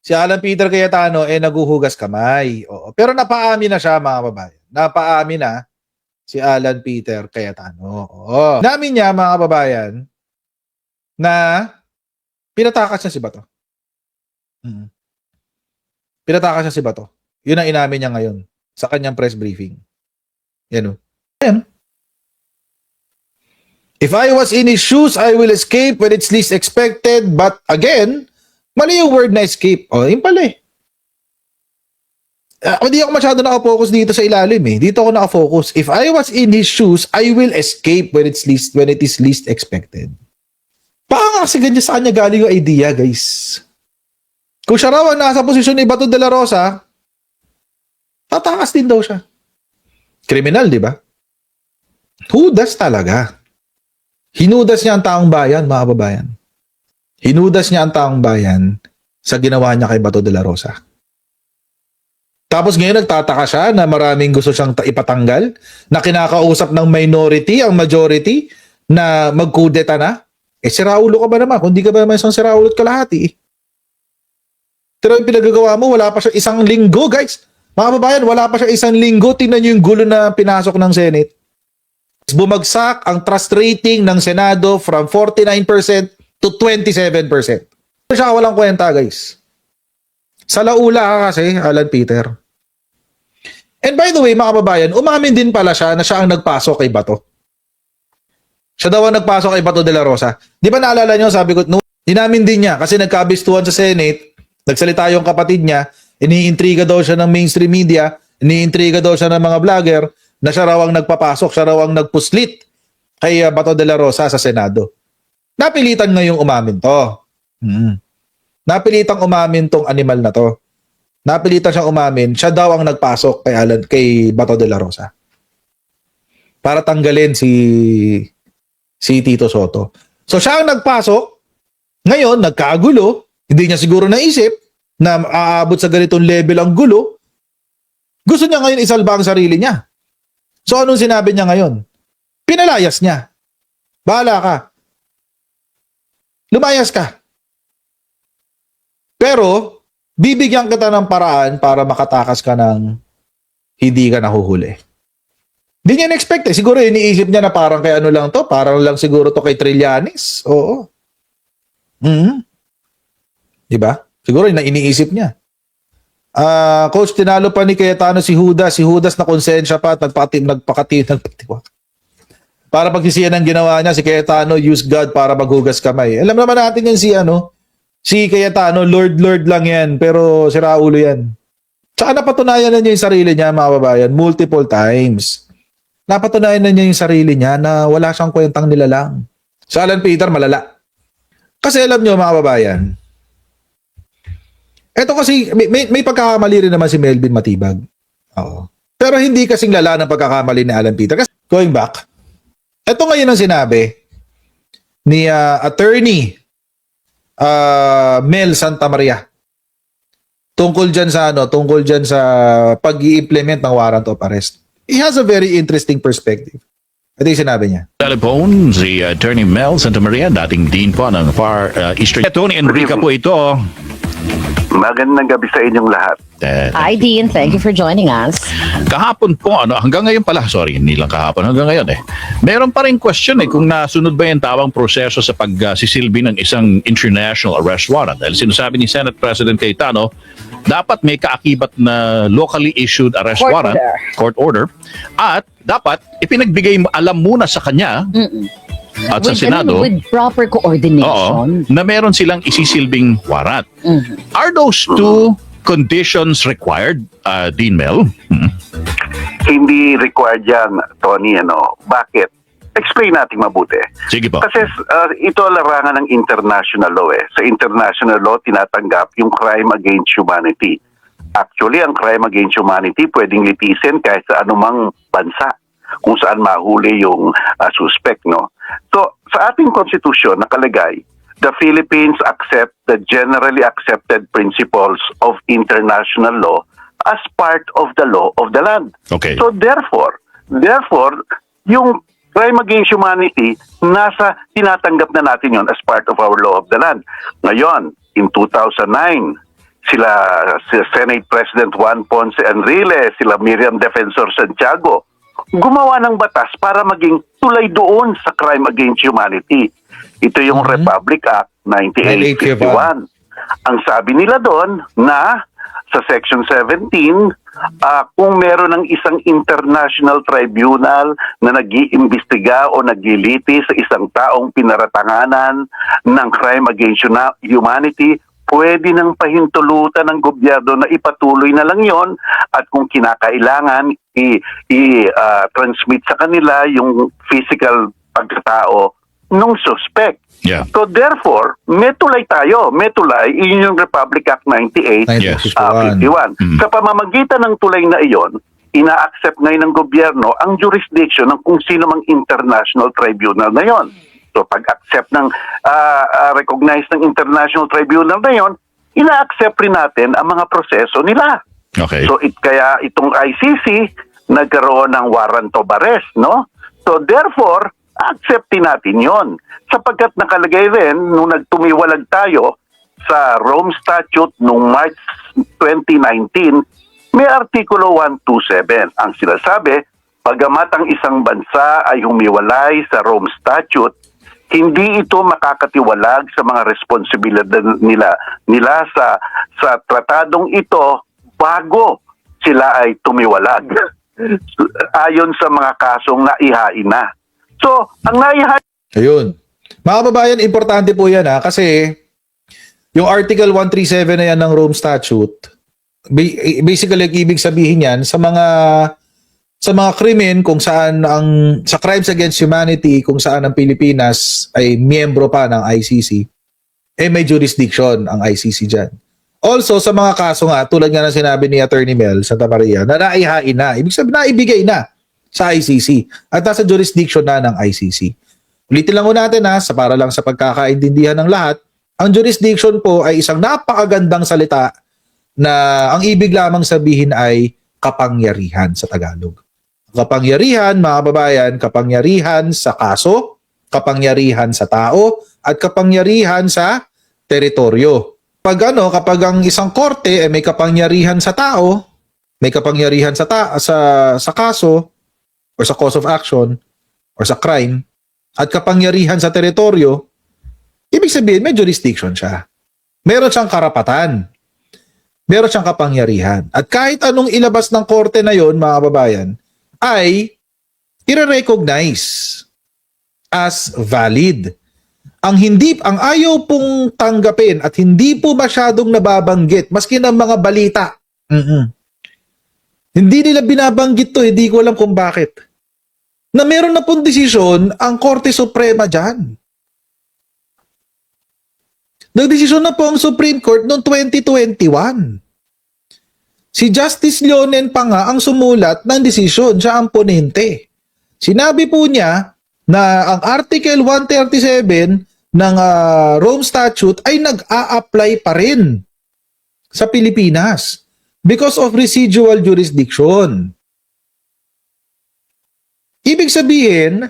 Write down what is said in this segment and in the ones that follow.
Si Alan Peter Cayetano naguhugas kamay. Oo. Pero napaamin na siya, mga babayan. Napaamin na si Alan Peter Cayetano. Oo. Namin niya, mga babayan, na pinatakas niya si Bato. Pinatakas niya si Bato. Yun ang inamin niya ngayon sa kanyang press briefing. Yan o. Yan. If I was in his shoes, I will escape when it's least expected. But again, mali yung word na escape. O, yun pala eh. Hindi ako masyado nakafocus dito sa ilalim eh. Dito ako nakafocus. If I was in his shoes, I will escape when it is least expected. Baka kasi ganyan sa kanya galing yung idea, guys. Kung siya raw ang nasa posisyon ni Bato de la Rosa, tatakas din daw siya. Kriminal, di ba? Hudas talaga. Hinudas niya ang taong bayan, mga babayan. Hinudas niya ang taong bayan sa ginawa niya kay Bato de la Rosa. Tapos ngayon nagtataka siya na maraming gusto siyang ipatanggal, na kinakausap ng minority ang majority na magkudeta na. Siraulo ka ba naman? Kung di ka ba naman isang siraulo at kalahati? Pero yung pinagagawa mo, wala pa siya isang linggo, guys. Mga babayan, wala pa siya isang linggo. Tingnan niyo yung gulo na pinasok ng Senate. Bumagsak ang trust rating ng Senado from 49% to 27%. Siya walang kwenta, guys. Sa laula ka kasi, Alan Peter. And by the way, mga kababayan, umamin din pala siya na siya ang nagpasok kay Bato. Siya daw ang nagpasok kay Bato de la Rosa. Di ba naalala nyo, sabi ko, no, dinamin din niya kasi nagkabistuhan sa Senate, nagsalita yung kapatid niya, iniintriga daw siya ng mainstream media, iniintriga daw siya ng mga vlogger, na siya raw ang nagpapasok, siya raw ang nagpuslit kay Bato de la Rosa sa Senado. Napilitan ngayong umamin to. Napilitang umamin tong animal na to. Napilitan siyang umamin, siya daw ang nagpasok kay Bato de la Rosa. Para tanggalin si Tito Soto. So siya ang nagpasok, ngayon nagkagulo, hindi niya siguro naisip na aabot sa ganitong level ang gulo. Gusto niya ngayon isalba ang sarili niya. So anong sinabi niya ngayon? Pinalayas niya. Bahala ka. Lumayas ka. Pero, bibigyan kita ng paraan para makatakas ka ng hindi ka nahuhuli. Hindi niya na-expect eh. Siguro iniisip niya na parang kay ano lang to, parang lang siguro to kay Trillanes. Oo. Diba? Siguro iniisip niya. Coach, tinalo pa ni Cayetano si Judas. Si Judas na konsensya pa at nagpakatiwa. Para pagsisiyan ang ginawa niya, si Cayetano use God para maghugas kamay. Alam naman natin yan si Cayetano, Lord lang yan, pero siraulo yan. Tsaka napatunayan na niya yung sarili niya, mga babayan, multiple times. Napatunayan na niya yung sarili niya na wala siyang kwentang nilalang. Sa Alan Peter, malala. Kasi alam niyo, mga babayan, eto kasi, may pagkakamali rin naman si Melvin Matibag. Oo. Pero hindi kasing lala ng pagkakamali ni Alan Peter. Kasi, going back, eto ngayon ang sinabi ni attorney Mel Santamaria tungkol dyan sa pag-i-implement ng warrant of arrest. He has a very interesting perspective. Ito yung sinabi niya. Telephone si Attorney Mel Santamaria, dating dean po ng Far Eastern. Tony Enrica po ito. Magandang gabi sa inyong lahat. Hi, Dean. Thank you for joining us. Kahapon po, hanggang ngayon pala, sorry, hindi lang kahapon, hanggang ngayon meron pa rin question kung nasunod ba yung tawang proseso sa pagsisilbi ng isang international arrest warrant. Dahil sinasabi ni Senate President Cayetano, dapat may kaakibat na locally issued arrest warrant, court order, at dapat ipinagbigay alam muna sa kanya at sa Senado with proper coordination. Na meron silang isisilbing warrant. Are those two conditions required, Dean Mel? Hindi required yan, Tony. Bakit? Explain natin mabuti. Sige po. Kasi ito larangan ng international law Sa international law, tinatanggap yung crime against humanity. Actually, ang crime against humanity pwedeng litisin kahit sa anumang bansa kung saan mahuli yung suspect, no? So, sa ating konstitusyon nakalagay, the Philippines accept the generally accepted principles of international law as part of the law of the land. Okay. So, therefore, yung crime against humanity, tinatanggap na natin yon as part of our law of the land. Ngayon, in 2009, si Senate President Juan Ponce Enrile, sila Miriam Defensor Santiago, gumawa ng batas para maging tulay doon sa crime against humanity. Ito yung Republic Act 9851. Ang sabi nila doon na sa Section 17, kung meron ng isang international tribunal na nag-iimbestiga o naglilitis sa isang taong pinaratanganan ng crime against humanity, pwede nang pahintulutan ng gobyerno na ipatuloy na lang yon at kung kinakailangan i-transmit sa kanila yung physical pagkatao nung suspect. Yeah. So therefore, may tulay tayo. May tulay, yun yung Republic Act 98, Yes. 51. Sa pamamagitan ng tulay na iyon, ina-accept ngayon ng gobyerno ang jurisdiction ng kung sino mang international tribunal na yon. So pag-accept ng recognize ng international tribunal na yon, ina-accept rin natin ang mga proseso nila. Okay. So kaya itong ICC nagkaroon ng warrant of arrest, no? So therefore, acceptin natin yon. Sapagkat nakalagay rin nung nagtumiwalag tayo sa Rome Statute noong March 2019, may Artikulo 127. Ang sinasabi, pagamat ang isang bansa ay humiwalay sa Rome Statute, hindi ito makakatiwalag sa mga responsibilidad nila sa tratadong ito bago sila ay tumiwalag. Ayon sa mga kasong naihain na. So, ang naihain... Ayun. Mga kababayan, importante po yan kasi yung Article 137 na yan ng Rome Statute, basically, ibig sabihin yan sa mga krimen kung saan sa crimes against humanity, kung saan ang Pilipinas ay miyembro pa ng ICC, may jurisdiction ang ICC dyan. Also, sa mga kaso nga, tulad nga ng sinabi ni Attorney Mel Santa Maria, na naihain na. Ibig sabihin, naibigay na sa ICC at nasa jurisdiction na ng ICC. Ulitin lang ko natin para lang sa pagkakaintindihan ng lahat, ang jurisdiction po ay isang napakagandang salita na ang ibig lamang sabihin ay kapangyarihan sa Tagalog. Kapangyarihan, mga kababayan, kapangyarihan sa kaso, kapangyarihan sa tao, at kapangyarihan sa teritoryo. Kapag ang isang korte ay may kapangyarihan sa tao, may kapangyarihan sa kaso, or sa cause of action, or sa crime, at kapangyarihan sa teritoryo, ibig sabihin may jurisdiction siya. Meron siyang karapatan. Meron siyang kapangyarihan. At kahit anong ilabas ng korte na yon, mga kababayan, ay i-recognize as valid. Ang ayaw pong tanggapin at hindi po masyadong nababanggit, maski ng mga balita. Hindi nila binabanggit to, hindi ko alam kung bakit. Na meron na pong desisyon ang Korte Suprema dyan. Nagdesisyon na po ang Supreme Court noong 2021. Si Justice Leonen pa nga ang sumulat ng desisyon, siya ang ponente. Sinabi po niya na ang Article 137 ng Rome Statute ay nag-a-apply pa rin sa Pilipinas because of residual jurisdiction. Ibig sabihin,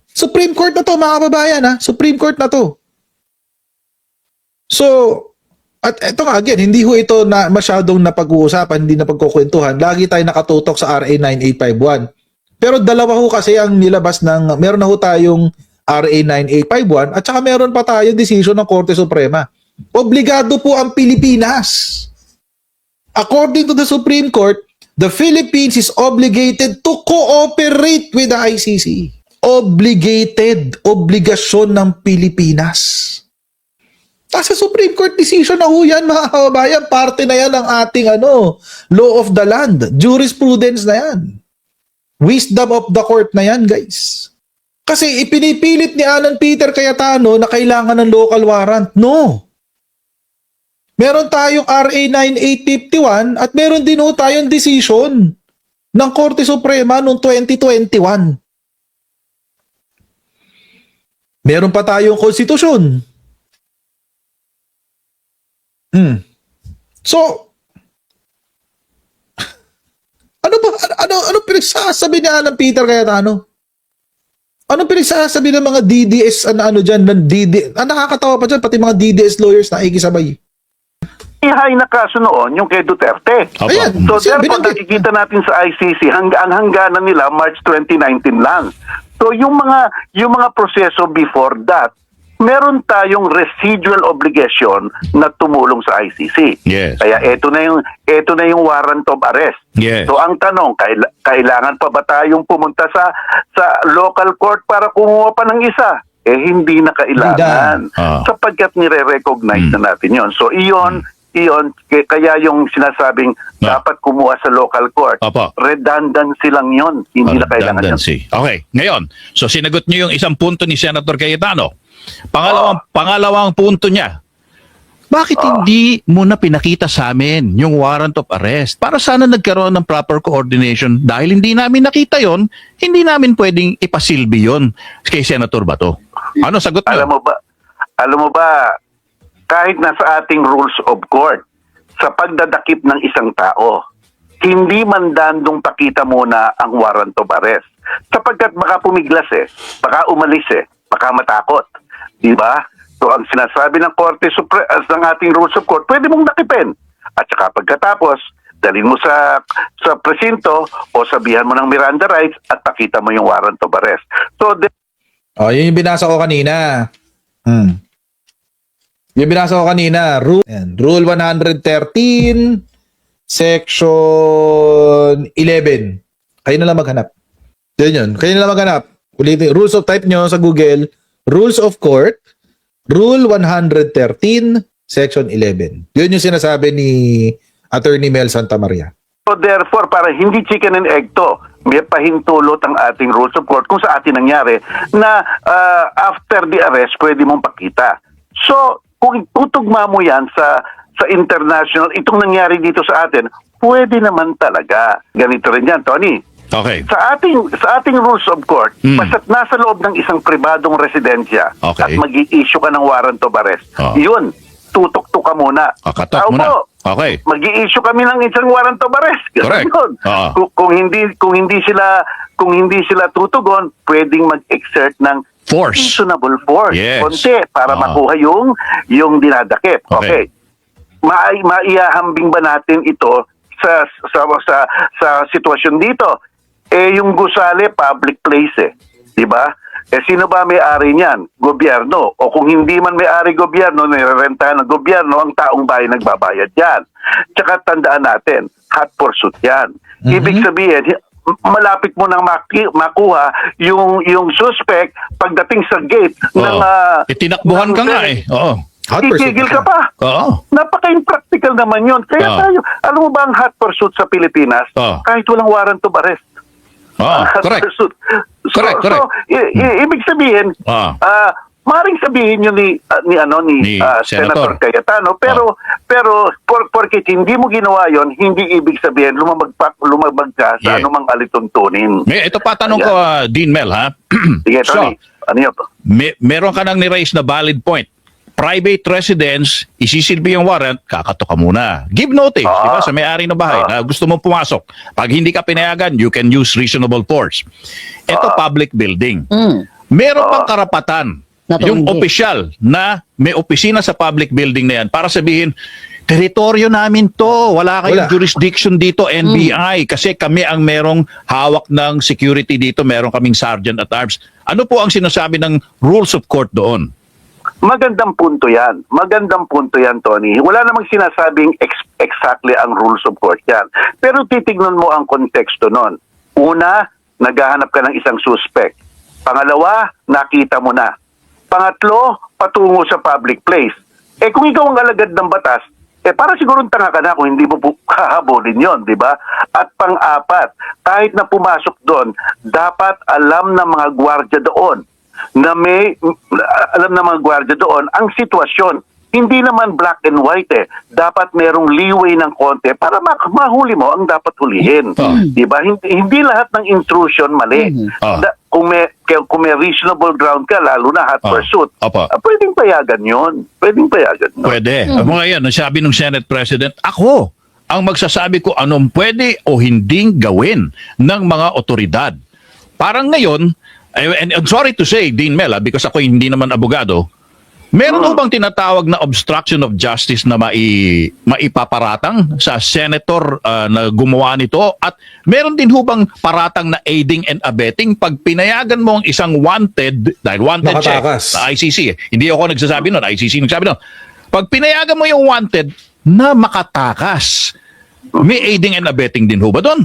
Supreme Court na to, mga kababayan, Supreme Court na to. So, at ito nga, again, hindi ho ito na masyadong napag-uusapan, hindi napagkukwentuhan. Lagi tayo nakatutok sa RA 9851. Pero dalawa ho kasi ang nilabas meron na ho tayong RA 9851 at saka meron pa tayo decision ng Korte Suprema. Obligado po ang Pilipinas. According to the Supreme Court, the Philippines is obligated to cooperate with the ICC. Obligated. Obligasyon ng Pilipinas. Sa Supreme Court decision na ho yan, mga kababayan. Parte na yan ng ating law of the land. Jurisprudence na yan. Wisdom of the court na yan, guys. Kasi ipinipilit ni Alan Peter Cayetano na kailangan ng local warrant. No. Meron tayong RA 9851 at meron din ho tayong decision ng Korte Suprema noong 2021. Meron pa tayong konstitusyon. So, ano pinagsasabi ni Alan Peter Cayetano? Ano pinagsasabi ng mga DDS dyan, nakakatawa pa dyan, pati mga DDS lawyers na ikisabay. high na kaso noon yung kay Duterte. Opo. Ayan. So Kasi therefore, binanggit. nakikita natin sa ICC, ang hangganan nila March 2019 lang. So yung mga proseso before that, meron tayong residual obligation na tumulong sa ICC. Yes. Kaya ito na yung warrant of arrest. Yes. So ang tanong, kailangan pa ba tayong pumunta sa local court para kumuha pa ng isa? Hindi na kailangan. Sapagkat nire-recognize na natin yon. So iyon, kaya yung sinasabing dapat kumuha sa local court, Opo. redundancy lang yon. Hindi na kailangan yan. Redundancy. Okay, ngayon, so sinagot niyo yung isang punto ni Senator Cayetano. Pangalawang punto niya, bakit hindi mo na pinakita sa amin yung warrant of arrest? Para sana nagkaroon ng proper coordination. Dahil hindi namin nakita yon, hindi namin pwedeng ipasilbi yon kay Senator Bato. Ano sagot niyo? Alam mo ba, kahit nasa ating rules of court, sa pagdadakip ng isang tao, hindi man dandong pakita muna ang warrant of arrest. Sapagkat baka pumiglas baka umalis baka matakot. Diba? So ang sinasabi ng Korte ng ating rules of court, pwede mong dakipin. At saka pagkatapos, dalhin mo sa presinto o sabihan mo ng Miranda rights at pakita mo yung warrant of arrest. So Yun yung binasa ko kanina. Yung binasa ko kanina, Rule 113, Section 11. Kayo na lang maghanap. Yun. Kayo na lang maghanap. Ulitin, rules of type nyo sa Google, Rules of Court, Rule 113, Section 11. Yun yung sinasabi ni Attorney Mel Santamaria. So therefore, para hindi chicken and egg to, may pahintulot ang ating rules of court kung sa atin nangyari na after the arrest, pwede mong pakita. So, kung tutugma mo yan sa international, itong nangyari dito sa atin, pwede naman talaga. Ganito rin yan, Tony. Okay. Sa ating rules of court, basta't nasa loob ng isang pribadong residensya at mag-i-issue ka ng warrant of arrest, yun, tutok-tok ka muna. Kakat muna. Okay. Mag-i-issue kami ng isang warrant of arrest. Correct. Kung hindi sila tutugon, pwedeng mag-exert ng Force. reasonable force. Yes. Konti para makuha yung dinadakip. Okay. Maihahambing ba natin ito sa sitwasyon dito? Yung gusali, public place di ba? Sino ba may-ari niyan? Gobyerno. O kung hindi man may-ari gobyerno, nirerentahan ng gobyerno, ang taong bayan nagbabayad yan. Tsaka tandaan natin, hot pursuit yan. Ibig sabihin, malapit mo nang makuha yung suspect pagdating sa gate ng... Itinakbuhan ka nga Oo. Titigil ka pa. Oo. Napaka-impractical naman yun. Kaya tayo, alam mo ba ang hot pursuit sa Pilipinas? Kahit walang warrant of arrest. Correct. Correct. So, ibig sabihin, maring sabihin yun ni Senator Cayetano, pero porkit hindi mo ginawa yon, hindi ibig sabihin lumabag ka sa anumang alituntunin. Ito pa tanong ko, Dean Mel, ha? Sige, Tony. Ano yun? Meron ka nang ni-raise na valid point. Private residence, isisilbi yung warrant, kakato ka muna. Give notice, di ba, sa may-ari ng bahay na gusto mong pumasok. Pag hindi ka pinayagan, you can use reasonable force. Ito, public building. Meron pang karapatan yung opisyal na may opisina sa public building na yan para sabihin, teritoryo namin to, wala kayong jurisdiction dito, NBI, kasi kami ang merong hawak ng security dito, meron kaming sergeant at arms. Ano po ang sinasabi ng rules of court doon? Magandang punto yan. Tony. Wala namang sinasabing exactly ang rules of court yan. Pero titignan mo ang konteksto nun. Una, naghahanap ka ng isang suspect. Pangalawa, nakita mo na. Pangatlo, patungo sa public place. Kung ikaw ang alagad ng batas, para siguro tanga ka na kung hindi mo hahabulin yon, di ba? At pang-apat, kahit na pumasok doon, dapat alam ng mga gwardiya doon ang sitwasyon. Hindi naman black and white Dapat merong leeway ng konti para mahuli mo ang dapat hulihin. Diba? Hindi lahat ng intrusion mali. Kung may reasonable ground ka, lalo na hot pursuit, pwedeng payagan yun. Pwede. Ngayon, sabi ng Senate President, ako ang magsasabi ko anong pwede o hinding gawin ng mga otoridad. Parang ngayon, and I'm sorry to say, Dean Mel, because ako hindi naman abogado, Meron ho bang tinatawag na obstruction of justice na maipaparatang sa senator na gumawa nito? At meron din ho bang paratang na aiding and abetting pag pinayagan mo ang isang wanted, dahil wanted check Nakatakas. sa ICC. Hindi ako nagsasabi nun, ICC nagsasabi nun. Pag pinayagan mo yung wanted na makatakas, may aiding and abetting din ho ba doon?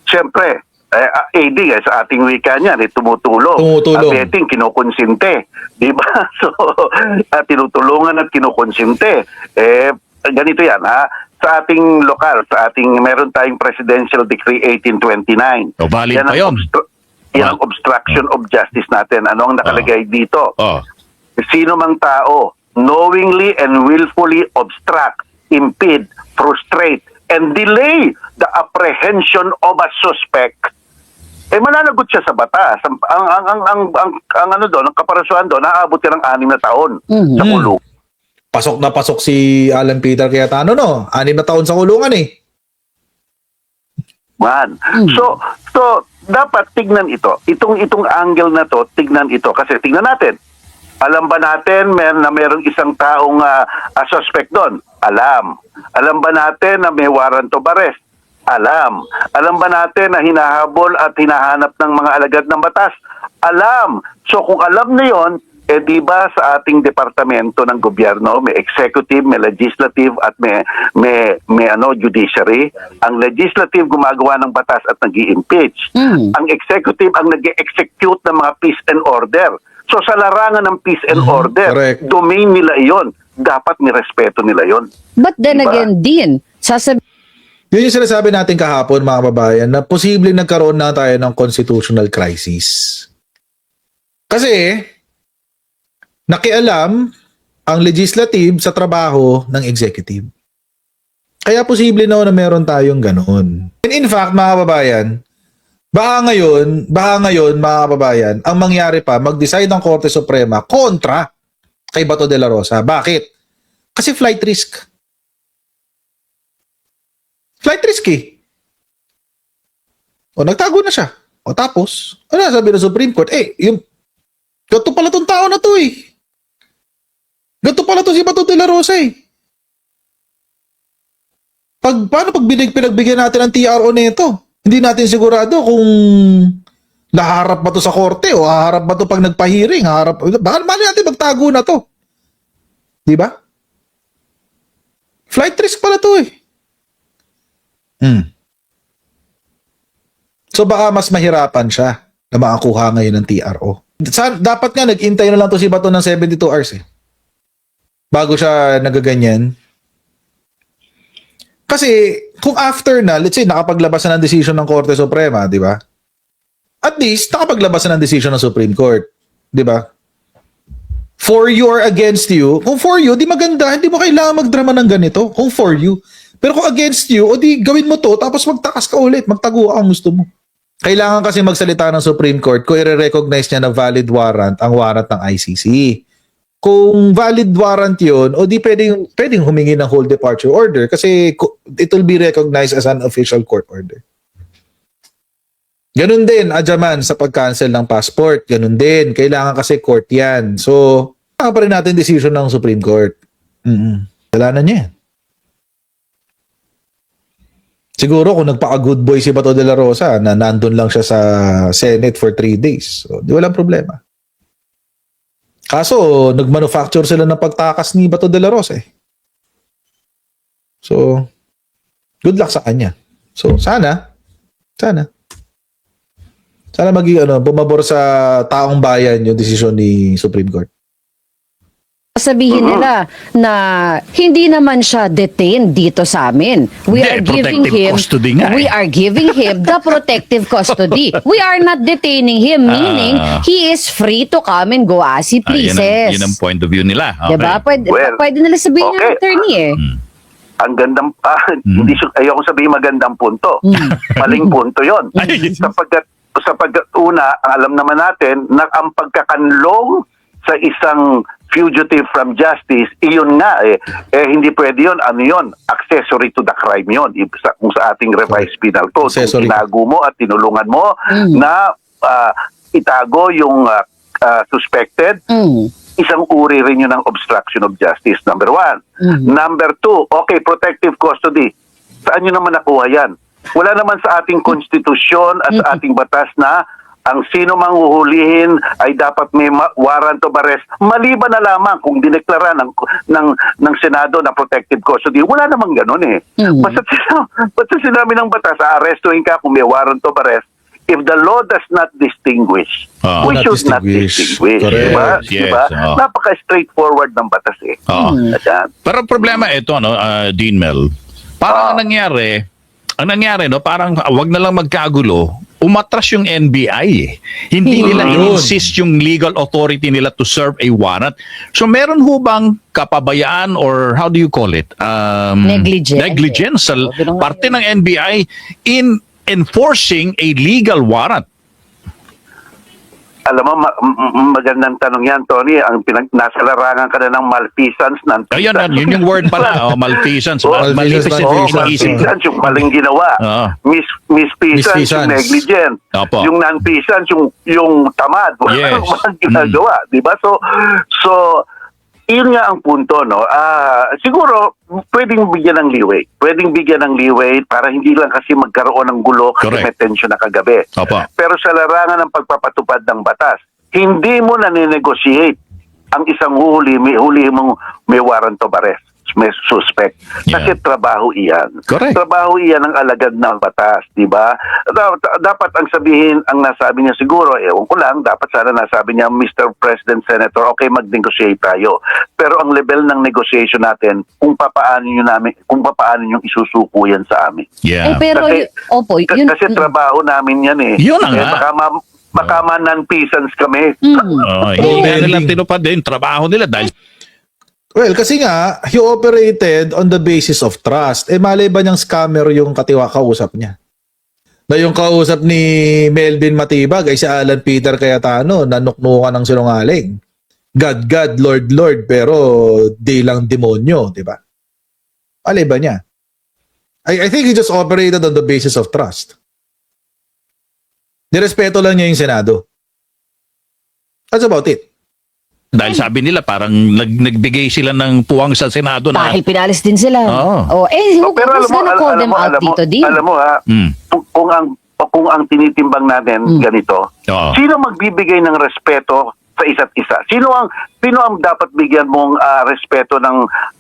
Siyempre, aiding sa ating wika niyan, tumutulong. Tumutulong. Abetting, kinukonsinte. Di ba? So, tinutulungan at kinukonsinte. Ganito yan, ha? Sa ating lokal, meron tayong Presidential Decree 1829. O, valid pa yun. Yan ang obstruction of justice natin. Ano ang nakalagay dito? Oh. Sino mang tao knowingly and willfully obstruct, impede, frustrate, and delay the apprehension of a suspect, mananagot siya sa batas. Ang ano doon, ang kaparasuhan doon, naaabot ka ng 6 na taon sa kulong. Pasok na pasok si Alan Peter Cayetano, no? 6 na taon sa kulungan eh. Man. So dapat tignan ito. Itong angle na to, tignan ito. Kasi tignan natin. Alam ba natin na mayroong isang taong suspect doon? Alam. Alam ba natin na may warrant of arrest? Alam. Alam ba natin na hinahabol at hinahanap ng mga alagad ng batas? Alam. So kung alam na yon, di ba sa ating departamento ng gobyerno, may executive, may legislative at may judiciary. Ang legislative gumagawa ng batas at nag-i-impeach. Ang executive ang nag-execute ng mga peace and order. So sa larangan ng peace and order, correct. domain nila iyon. Dapat nirespeto nila yon. But then Diba? again, Dean, Yun yung sinasabi natin kahapon, mga kababayan, na posibleng nagkaroon na tayo ng constitutional crisis. Kasi, nakialam ang legislative sa trabaho ng executive. Kaya posible na meron tayong ganun. And in fact, mga kababayan, baka ngayon, mga kababayan, ang mangyari pa, mag-decide ang Korte Suprema kontra kay Bato de la Rosa. Bakit? Kasi flight risk. Flight risk eh. O, nagtago na siya. O, tapos, ano sabi ng Supreme Court? Gato pala tong tao na to eh. Gato pala to si Bato de la Rosa eh. Paano pag pinagbigyan natin ang TRO nito? Hindi natin sigurado kung laharap ba to sa korte o haharap ba to pag nagpa-hearing. Baka natin magtago na to. Di ba? Flight risk pala to eh. So baka mas mahirapan siya na makakuha ngayon ng TRO. Dapat nga nag-intay na lang to si Bato ng 72 hours eh. Bago siya nagaganyan. Kasi kung after na, let's say nakapaglabas na ng decision ng Korte Suprema, di ba? At least nakapaglabas na ng decision ng Supreme Court, di ba? For you or against you, kung for you, di maganda, hindi mo kailangan magdrama ng ganito. Kung for you. Pero kung against you, o di gawin mo to, tapos magtakas ka ulit, magtago ka kung gusto mo. Kailangan kasi magsalita ng Supreme Court kung i-recognize niya na valid warrant ang warrant ng ICC. Kung valid warrant yun, o di pwedeng humingi ng whole departure order kasi it will be recognized as an official court order. Ganun din, adyaman sa pag-cancel ng passport. Ganun din. Kailangan kasi court yan. So, kailangan pa rin natin decision ng Supreme Court. Kailangan niya yan. Siguro kung nagpaka-good boy si Bato de la Rosa na nandun lang siya sa Senate for 3 days, so, di walang problema. Kaso, nag-manufacture sila ng pagtakas ni Bato de la Rosa eh. So, good luck sa kanya. So, sana maging bumabor sa taong bayan yung desisyon ni Supreme Court. sabihin nila na hindi naman siya detained dito sa amin. We are giving him the protective custody. We are not detaining him, meaning he is free to come and go as he pleases. Yun ang point of view nila. Okay. Diba? Pwede nila sabihin ng attorney eh. Ang gandang, ayoko sabihin magandang punto. Maling punto yon. Sapagkat una, alam naman natin na ang pagkakanlong sa isang fugitive from justice, iyon nga hindi pwede yun. Ano yun? Accessory to the crime yun. Kung sa ating revised penal code, kung tinago mo at tinulungan mo na itago yung suspected, isang uri rin yun ng obstruction of justice, number one. Number two, okay, protective custody. Saan nyo naman nakuha yan? Wala naman sa ating konstitusyon at sa ating batas na ang sino mang uhulihin ay dapat may warrant of arrest, maliban na lamang kung dineklara ng Senado na protective custody. Wala namang ganun eh. Basta sinabi ng batas, arestuhin ka kung may warrant of arrest. If the law does not distinguish, we Not should not distinguish. distinguish. Correct. Diba? Yes, Diba? oo. Napaka-straightforward ng batas eh. Ayan. Pero ang problema ito, Dean Mel, parang ang nangyari, no, parang wag na lang magkagulo, umatras yung NBI eh. Hindi nila in-insist yung legal authority nila to serve a warrant. So meron ho bang kapabayaan or how do you call it? Negligence sa parte ng NBI in enforcing a legal warrant. Alam mo, magandang tanong yan, Tony. Nasa larangan ka na ng malfeasance. Ayun, yun yung word pala, malfeasance. Malfeasance, Malfeasance, yung maling ginawa. Misfeasance, yung negligent. Opo. Yung non-feasance, yung tamad. Yes. Walang ginagawa. Diba? So, yun nga ang punto, no? Siguro, pwedeng bigyan ng leeway. Pwedeng bigyan ng leeway para hindi lang kasi magkaroon ng gulo kasi Correct. may tension na kagabi. Opo. Pero sa larangan ng pagpapatupad ng batas, hindi mo na ninegotiate ang isang huli mong may warrant of arrest, may suspect. Kasi trabaho iyan. Correct. Trabaho iyan ang alagad ng batas, di ba? Dapat ang sabihin, ang nasabi niya siguro, ewan ko lang, dapat sana nasabi niya, Mr. President, Senator, okay, mag-negotiate tayo. Pero ang level ng negotiation natin, kung papaano nyo isusuko yan sa amin. Yeah. pero Kasi trabaho namin yan eh. Yun na nga. Baka non-peasants kami. Hindi na nila tinupad din trabaho nila dahil Well, kasi nga, he operated on the basis of trust. Malay ba niyang scammer yung kausap niya? Na yung kausap ni Melvin Matibag ay si Alan Peter Cayetano, nanuknukan ng sinungaling. God, God, Lord, Lord, pero di lang demonyo, di ba? Malay ba niya? I think he just operated on the basis of trust. Nirespeto lang niya yung Senado. That's about it. dahil sabi nila parang nagbigay sila ng puwang sa Senado na Dahil pinalis din sila. Oo. Who's gonna call them out dito, Dean? Alam mo ha, kung ang tinitimbang natin ganito, Oo. sino magbibigay ng respeto sa isa't isa? Sino ang dapat bigyan mong respeto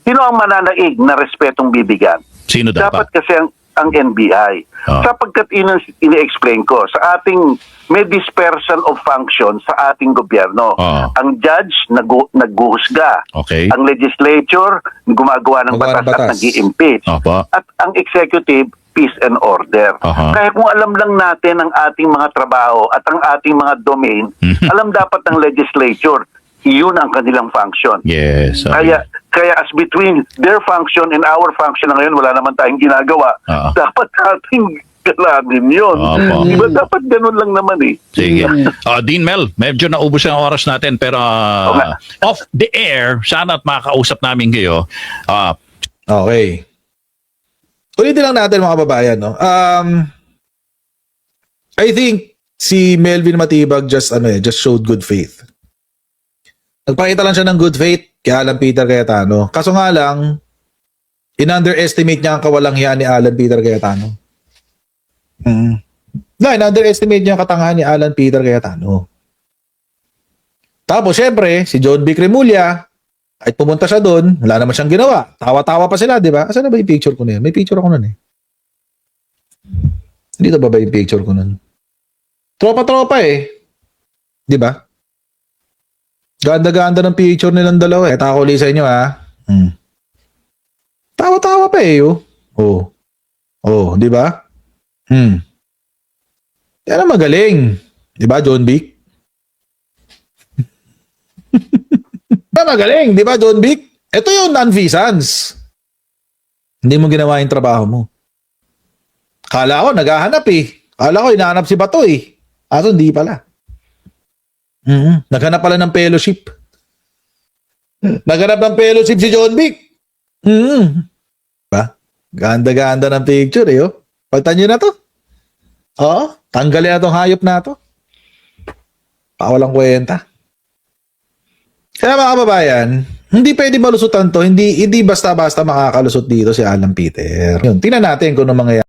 sino ang mananaig na respetong bibigyan? Sino dapat? Dapat kasi ang NBI. Sapagkat ini-explain ko, sa ating may dispersal of function sa ating gobyerno. Ang judge naghuhusga. Okay. Ang legislature gumagawa ng batas at nag-i-impeach. At ang executive, peace and order. Kaya kung alam lang natin ang ating mga trabaho at ang ating mga domain, alam dapat ng legislature, iyon ang kanilang function. Yes. Kaya as between their function and our function na ngayon, wala naman tayong ginagawa. Dapat nating galanin yun. Diba dapat ganun lang naman eh. Sige. Dean Mel, medyo naubos ang oras natin pero off the air, sana at makakausap namin kayo. Okay. Ulitin lang natin mga kababayan, no? I think si Melvin Matibag just showed good faith. Nagpakita lang siya ng good faith kay Alan Peter Cayetano. Kaso nga lang, in-underestimate niya ang kawalanghyan ni Alan Peter Cayetano. In-underestimate niya ang katangahan ni Alan Peter Cayetano. Tapos, syempre, si John B. Cremulya, kahit pumunta siya doon, wala naman siyang ginawa. Tawa-tawa pa sila, di ba? Asan na ba yung picture ko na yun? May picture ako nun eh. Dito ba yung picture ko nun? Tropa-tropa eh. Di ba? Ganda-ganda ng picture nilang dalawa eh. Ito ako ulit sa inyo ha. Tawa-tawa pa eh. Oh, di ba? Yan ang magaling. Di ba, John Vic? Magaling, di ba, John Vic? Ito yung non-feasance. Hindi mo ginawa yung trabaho mo. Kala ko, naghahanap eh. Kala ko, hinahanap si Bato eh. Aso, hindi pala. Naghanap pala ng fellowship. Naghanap ng fellowship si John Vic. Ba? Ganda-ganda ng picture eh. Pagtan nyo na to. Tanggalin na tong hayop na to. Pawalang kwenta. Kaya mga kababayan, hindi pwede malusutan to, hindi basta-basta makakalusot dito si Alan Peter. Yun, tingnan natin kung ano mangyayari.